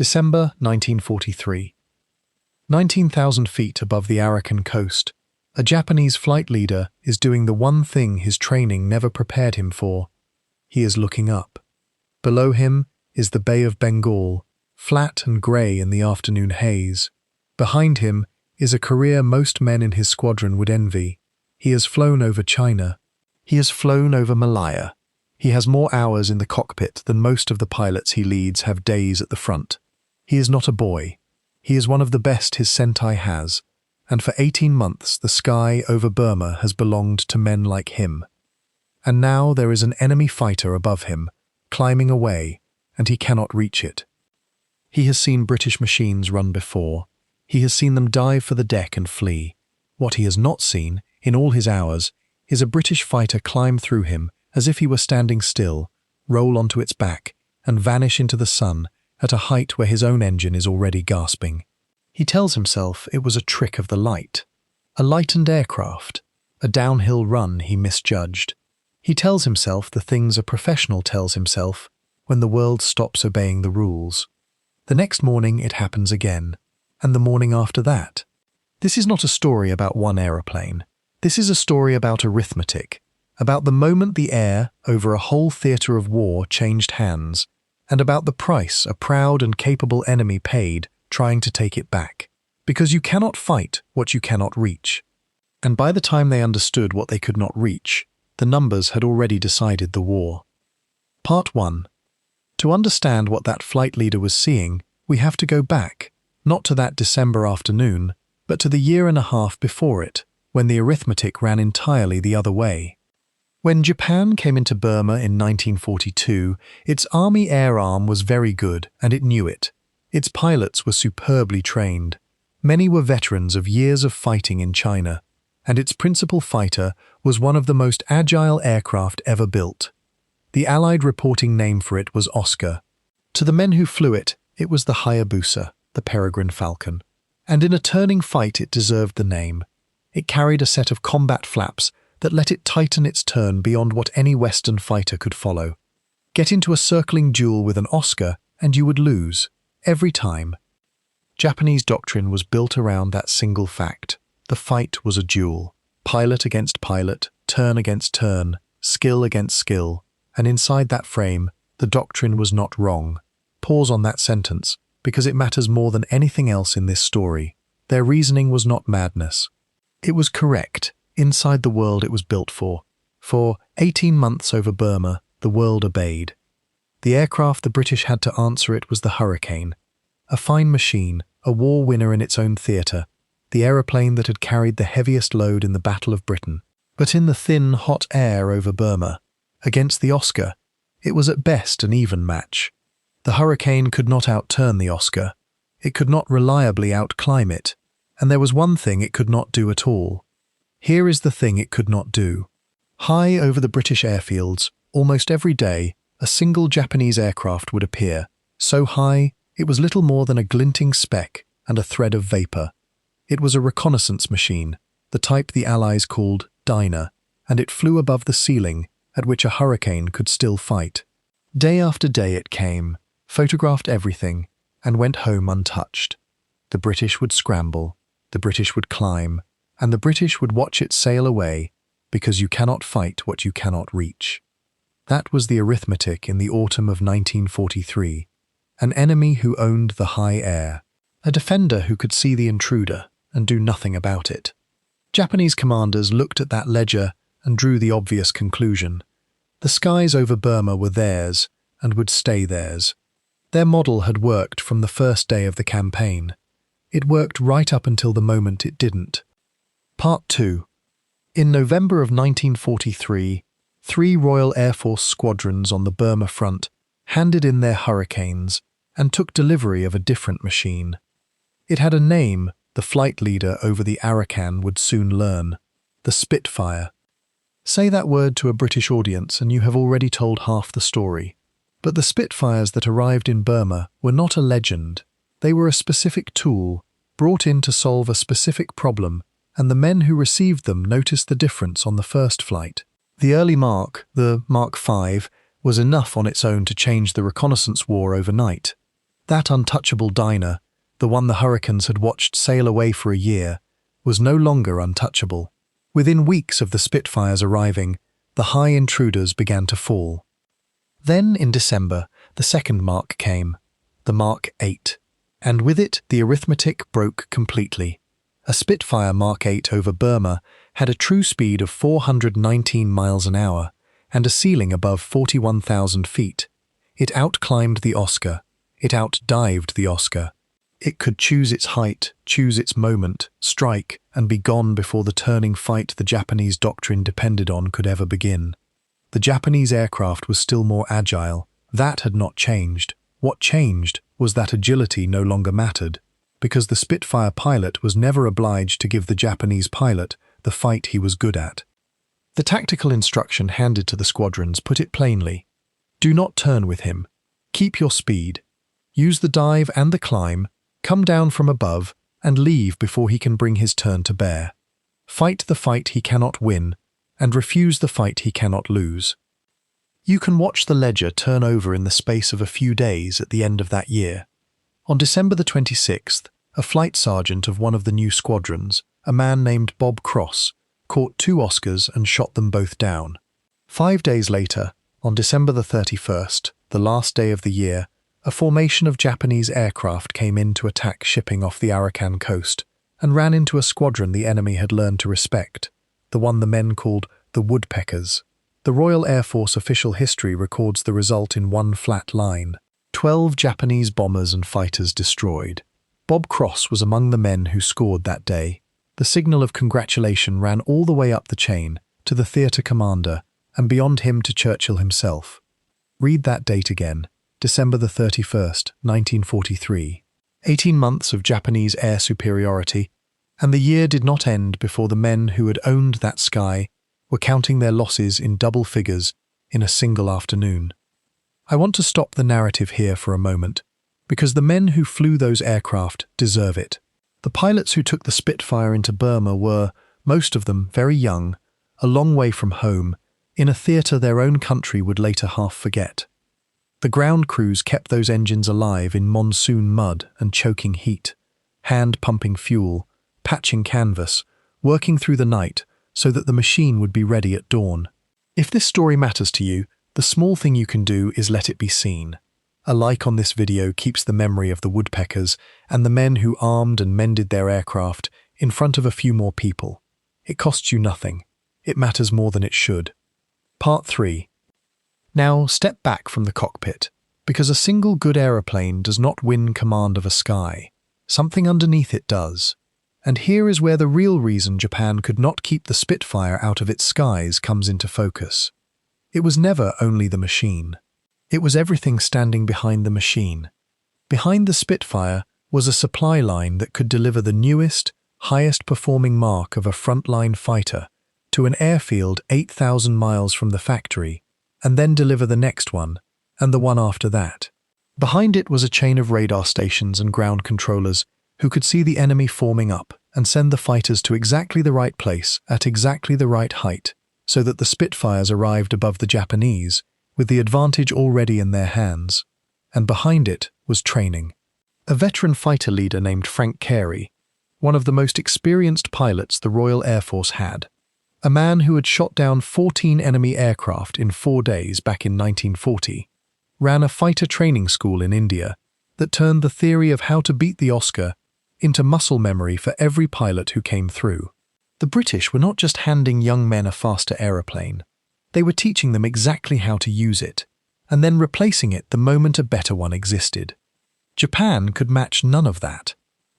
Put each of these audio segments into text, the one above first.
December 1943. 19,000 feet above the Arakan coast, a Japanese flight leader is doing the one thing his training never prepared him for. He is looking up. Below him is the Bay of Bengal, flat and grey in the afternoon haze. Behind him is a career most men in his squadron would envy. He has flown over China. He has flown over Malaya. He has more hours in the cockpit than most of the pilots he leads have days at the front. He is not a boy. He is one of the best his Sentai has, and for 18 months the sky over Burma has belonged to men like him. And now there is an enemy fighter above him, climbing away, and he cannot reach it. He has seen British machines run before. He has seen them dive for the deck and flee. What he has not seen, in all his hours, is a British fighter climb through him as if he were standing still, roll onto its back, and vanish into the sun at a height where his own engine is already gasping. He tells himself it was a trick of the light, a lightened aircraft, a downhill run he misjudged. He tells himself the things a professional tells himself when the world stops obeying the rules. The next morning it happens again, and the morning after that. This is not a story about one aeroplane. This is a story about arithmetic, about the moment the air over a whole theatre of war changed hands, and about the price a proud and capable enemy paid trying to take it back. Because you cannot fight what you cannot reach. And by the time they understood what they could not reach, the numbers had already decided the war. Part 1. To understand what that flight leader was seeing, we have to go back, not to that December afternoon, but to the year and a half before it, when the arithmetic ran entirely the other way. When Japan came into Burma in 1942, its army air arm was very good, and it knew it. Its pilots were superbly trained. Many were veterans of years of fighting in China, and its principal fighter was one of the most agile aircraft ever built. The Allied reporting name for it was Oscar. To the men who flew it, it was the Hayabusa, the peregrine falcon. And in a turning fight it deserved the name. It carried a set of combat flaps that let it tighten its turn beyond what any Western fighter could follow. Get into a circling duel with an Oscar and you would lose, every time. Japanese doctrine was built around that single fact. The fight was a duel. Pilot against pilot, turn against turn, skill against skill. And inside that frame, the doctrine was not wrong. Pause on that sentence, because it matters more than anything else in this story. Their reasoning was not madness. It was correct, inside the world it was built for. For 18 months over Burma, the world obeyed. The aircraft the British had to answer it was the Hurricane. A fine machine, a war winner in its own theatre, the aeroplane that had carried the heaviest load in the Battle of Britain. But in the thin, hot air over Burma, against the Oscar, it was at best an even match. The Hurricane could not outturn the Oscar. It could not reliably outclimb it. And there was one thing it could not do at all. Here is the thing it could not do. High over the British airfields, almost every day, a single Japanese aircraft would appear, so high it was little more than a glinting speck and a thread of vapour. It was a reconnaissance machine, the type the Allies called Dinah, and it flew above the ceiling at which a Hurricane could still fight. Day after day it came, photographed everything, and went home untouched. The British would scramble, the British would climb, and the British would watch it sail away, because you cannot fight what you cannot reach. That was the arithmetic in the autumn of 1943. An enemy who owned the high air, a defender who could see the intruder and do nothing about it. Japanese commanders looked at that ledger and drew the obvious conclusion. The skies over Burma were theirs and would stay theirs. Their model had worked from the first day of the campaign. It worked right up until the moment it didn't. Part 2. In November of 1943, 3 Royal Air Force squadrons on the Burma front handed in their Hurricanes and took delivery of a different machine. It had a name the flight leader over the Arakan would soon learn: the Spitfire. Say that word to a British audience and you have already told half the story. But the Spitfires that arrived in Burma were not a legend. They were a specific tool, brought in to solve a specific problem, and the men who received them noticed the difference on the first flight. The early Mark, the Mark V, was enough on its own to change the reconnaissance war overnight. That untouchable Dinah, the one the Hurricanes had watched sail away for a year, was no longer untouchable. Within weeks of the Spitfires arriving, the high intruders began to fall. Then, in December, the second mark came, the Mark VIII, and with it the arithmetic broke completely. A Spitfire Mark VIII over Burma had a true speed of 419 miles an hour and a ceiling above 41,000 feet. It outclimbed the Oscar. It outdived the Oscar. It could choose its height, choose its moment, strike, and be gone before the turning fight the Japanese doctrine depended on could ever begin. The Japanese aircraft was still more agile. That had not changed. What changed was that agility no longer mattered, because the Spitfire pilot was never obliged to give the Japanese pilot the fight he was good at. The tactical instruction handed to the squadrons put it plainly. Do not turn with him. Keep your speed. Use the dive and the climb, come down from above, and leave before he can bring his turn to bear. Fight the fight he cannot win, and refuse the fight he cannot lose. You can watch the ledger turn over in the space of a few days at the end of that year. On December the 26th, a flight sergeant of one of the new squadrons, a man named Bob Cross, caught 2 Oscars and shot them both down. 5 days later, on December the 31st, the last day of the year, a formation of Japanese aircraft came in to attack shipping off the Arakan coast and ran into a squadron the enemy had learned to respect, the one the men called the Woodpeckers. The Royal Air Force official history records the result in one flat line: 12 Japanese bombers and fighters destroyed. Bob Cross was among the men who scored that day. The signal of congratulation ran all the way up the chain to the theatre commander and beyond him to Churchill himself. Read that date again, December the 31st, 1943. 18 months of Japanese air superiority, and the year did not end before the men who had owned that sky were counting their losses in double figures in a single afternoon. I want to stop the narrative here for a moment, because the men who flew those aircraft deserve it. The pilots who took the Spitfire into Burma were, most of them, very young, a long way from home, in a theatre their own country would later half forget. The ground crews kept those engines alive in monsoon mud and choking heat, hand-pumping fuel, patching canvas, working through the night so that the machine would be ready at dawn. If this story matters to you, the small thing you can do is let it be seen. A like on this video keeps the memory of the Woodpeckers and the men who armed and mended their aircraft in front of a few more people. It costs you nothing. It matters more than it should. Part 3. Now step back from the cockpit, because a single good aeroplane does not win command of a sky. Something underneath it does. And here is where the real reason Japan could not keep the Spitfire out of its skies comes into focus. It was never only the machine. It was everything standing behind the machine. Behind the Spitfire was a supply line that could deliver the newest, highest-performing mark of a frontline fighter to an airfield 8,000 miles from the factory, and then deliver the next one, and the one after that. Behind it was a chain of radar stations and ground controllers who could see the enemy forming up and send the fighters to exactly the right place at exactly the right height, so that the Spitfires arrived above the Japanese, with the advantage already in their hands. And behind it was training. A veteran fighter leader named Frank Carey, one of the most experienced pilots the Royal Air Force had, a man who had shot down 14 enemy aircraft in 4 days back in 1940, ran a fighter training school in India that turned the theory of how to beat the Oscar into muscle memory for every pilot who came through. The British were not just handing young men a faster aeroplane. They were teaching them exactly how to use it, and then replacing it the moment a better one existed. Japan could match none of that.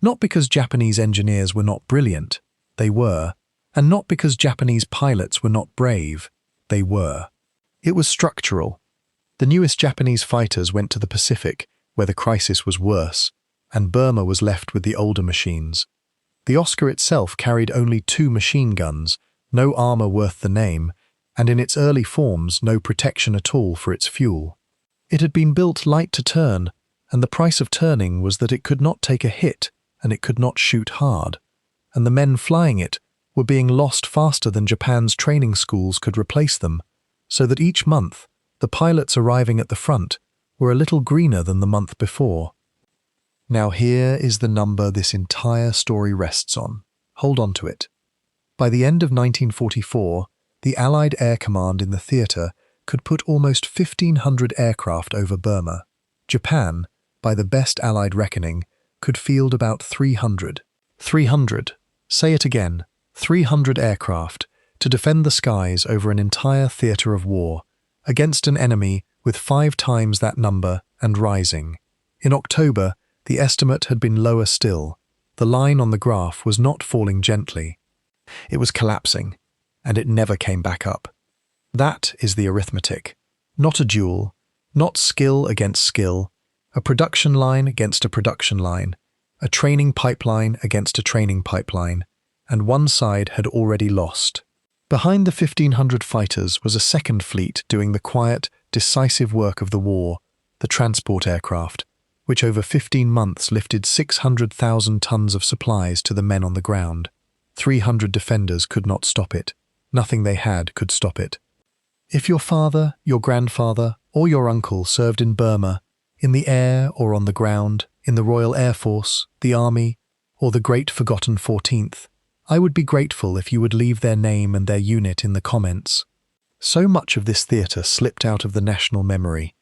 Not because Japanese engineers were not brilliant, they were, and not because Japanese pilots were not brave, they were. It was structural. The newest Japanese fighters went to the Pacific, where the crisis was worse, and Burma was left with the older machines. The Oscar itself carried only 2 machine guns, no armor worth the name, and in its early forms no protection at all for its fuel. It had been built light to turn, and the price of turning was that it could not take a hit and it could not shoot hard, and the men flying it were being lost faster than Japan's training schools could replace them, so that each month the pilots arriving at the front were a little greener than the month before. Now here is the number this entire story rests on. Hold on to it. By the end of 1944, the Allied Air Command in the theatre could put almost 1,500 aircraft over Burma. Japan, by the best Allied reckoning, could field about 300. 300. Say it again. 300 aircraft to defend the skies over an entire theatre of war, against an enemy with 5 times that number and rising. In October, the estimate had been lower still. The line on the graph was not falling gently. It was collapsing, and it never came back up. That is the arithmetic. Not a duel, not skill against skill, a production line against a production line, a training pipeline against a training pipeline, and one side had already lost. Behind the 1,500 fighters was a second fleet doing the quiet, decisive work of the war, the transport aircraft, which over 15 months lifted 600,000 tons of supplies to the men on the ground. 300 defenders could not stop it. Nothing they had could stop it. If your father, your grandfather, or your uncle served in Burma, in the air or on the ground, in the Royal Air Force, the Army, or the great forgotten 14th, I would be grateful if you would leave their name and their unit in the comments. So much of this theatre slipped out of the national memory.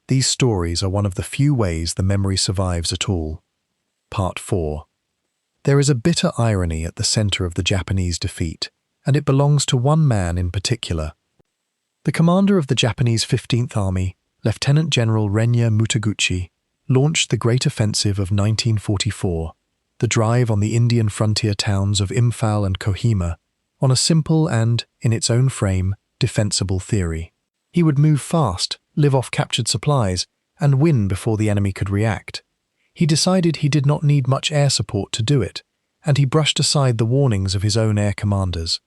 These stories are one of the few ways the memory survives at all. Part 4. There is a bitter irony at the centre of the Japanese defeat, and it belongs to one man in particular. The commander of the Japanese 15th Army, Lieutenant General Renya Mutaguchi, launched the Great Offensive of 1944, the drive on the Indian frontier towns of Imphal and Kohima, on a simple and, in its own frame, defensible theory. He would move fast, live off captured supplies, and win before the enemy could react. He decided he did not need much air support to do it, and he brushed aside the warnings of his own air commanders.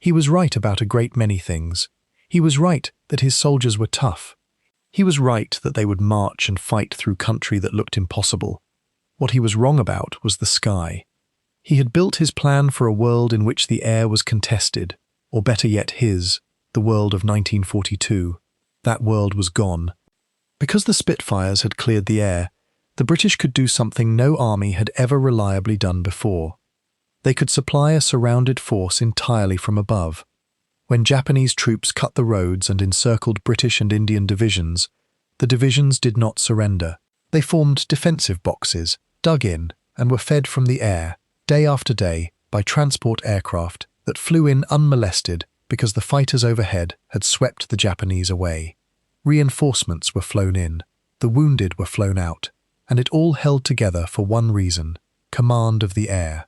He was right about a great many things. He was right that his soldiers were tough. He was right that they would march and fight through country that looked impossible. What he was wrong about was the sky. He had built his plan for a world in which the air was contested, or better yet the world of 1942. That world was gone. Because the Spitfires had cleared the air, the British could do something no army had ever reliably done before. They could supply a surrounded force entirely from above. When Japanese troops cut the roads and encircled British and Indian divisions, the divisions did not surrender. They formed defensive boxes, dug in, and were fed from the air, day after day, by transport aircraft that flew in unmolested because the fighters overhead had swept the Japanese away. Reinforcements were flown in, the wounded were flown out, and it all held together for one reason: command of the air.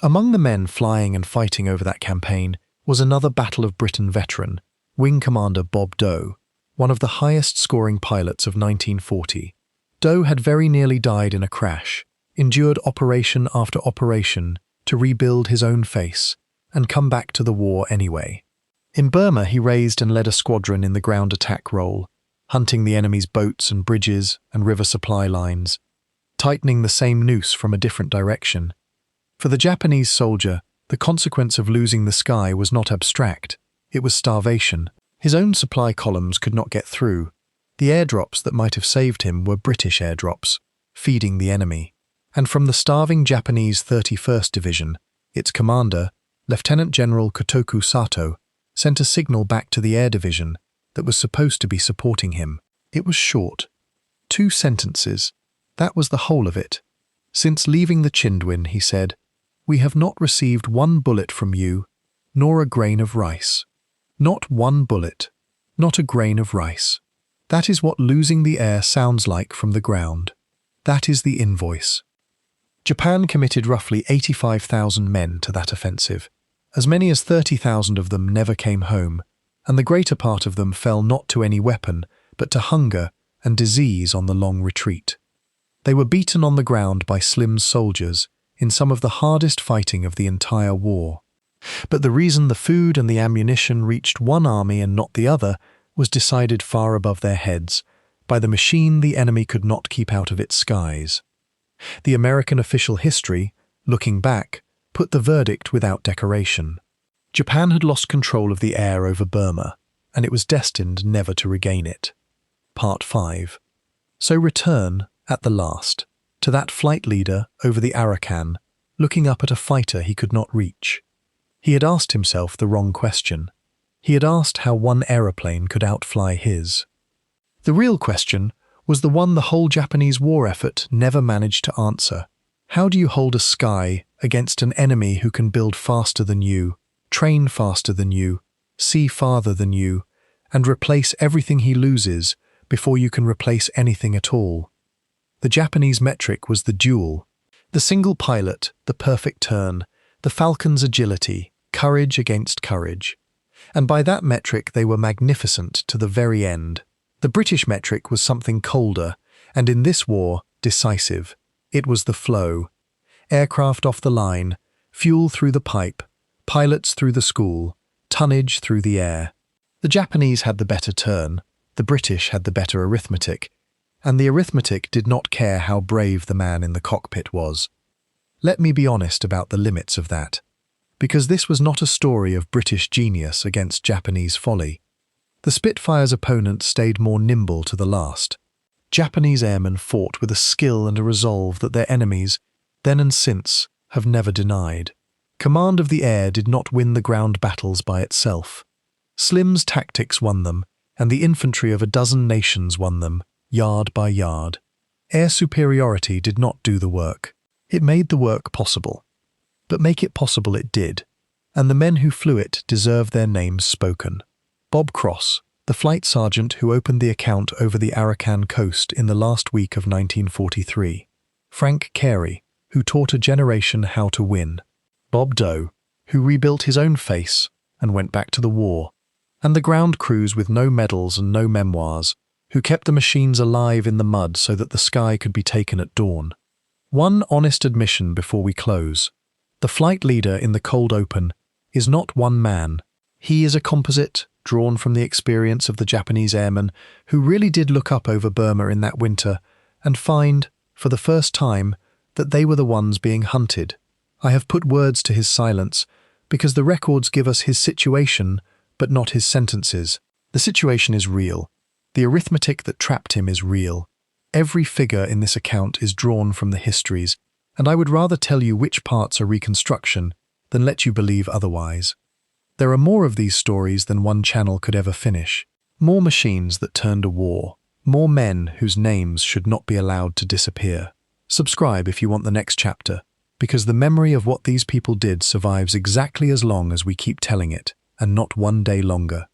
Among the men flying and fighting over that campaign was another Battle of Britain veteran, Wing Commander Bob Doe, one of the highest-scoring pilots of 1940. Doe had very nearly died in a crash, endured operation after operation to rebuild his own face, and come back to the war anyway. In Burma, he raised and led a squadron in the ground attack role, hunting the enemy's boats and bridges and river supply lines, tightening the same noose from a different direction. For the Japanese soldier, the consequence of losing the sky was not abstract, it was starvation. His own supply columns could not get through. The airdrops that might have saved him were British airdrops, feeding the enemy. And from the starving Japanese 31st Division, its commander, Lieutenant General Kotoku Sato, sent a signal back to the Air Division that was supposed to be supporting him. It was short. 2 sentences. That was the whole of it. Since leaving the Chindwin, he said, "We have not received one bullet from you, nor a grain of rice." Not one bullet, not a grain of rice. That is what losing the air sounds like from the ground. That is the invoice. Japan committed roughly 85,000 men to that offensive. As many as 30,000 of them never came home, and the greater part of them fell not to any weapon, but to hunger and disease on the long retreat. They were beaten on the ground by Slim's soldiers in some of the hardest fighting of the entire war. But the reason the food and the ammunition reached one army and not the other was decided far above their heads, by the machine the enemy could not keep out of its skies. The American official history, looking back, put the verdict without decoration. Japan had lost control of the air over Burma, and it was destined never to regain it. Part 5. So return at the last. to that flight leader over the Arakan, looking up at a fighter he could not reach. He had asked himself the wrong question. He had asked how one aeroplane could outfly his. The real question was the one the whole Japanese war effort never managed to answer. How do you hold a sky against an enemy who can build faster than you, train faster than you, see farther than you, and replace everything he loses before you can replace anything at all? The Japanese metric was the duel. The single pilot, the perfect turn, the Falcon's agility, courage against courage. And by that metric they were magnificent to the very end. The British metric was something colder, and in this war, decisive. It was the flow. Aircraft off the line, fuel through the pipe, pilots through the school, tonnage through the air. The Japanese had the better turn, the British had the better arithmetic, and the arithmetic did not care how brave the man in the cockpit was. Let me be honest about the limits of that, because this was not a story of British genius against Japanese folly. The Spitfire's opponent stayed more nimble to the last. Japanese airmen fought with a skill and a resolve that their enemies, then and since, have never denied. Command of the air did not win the ground battles by itself. Slim's tactics won them, and the infantry of a dozen nations won them, yard by yard. Air superiority did not do the work. It made the work possible. But make it possible it did, and the men who flew it deserve their names spoken. Bob Cross, the flight sergeant who opened the account over the Arakan coast in the last week of 1943. Frank Carey, who taught a generation how to win. Bob Doe, who rebuilt his own face and went back to the war. And the ground crews with no medals and no memoirs, who kept the machines alive in the mud so that the sky could be taken at dawn. One honest admission before we close. The flight leader in the cold open is not one man. He is a composite drawn from the experience of the Japanese airmen who really did look up over Burma in that winter and find, for the first time, that they were the ones being hunted. I have put words to his silence because the records give us his situation, but not his sentences. The situation is real. The arithmetic that trapped him is real. Every figure in this account is drawn from the histories, and I would rather tell you which parts are reconstruction than let you believe otherwise. There are more of these stories than one channel could ever finish. More machines that turned a war. More men whose names should not be allowed to disappear. Subscribe if you want the next chapter, because the memory of what these people did survives exactly as long as we keep telling it, and not one day longer.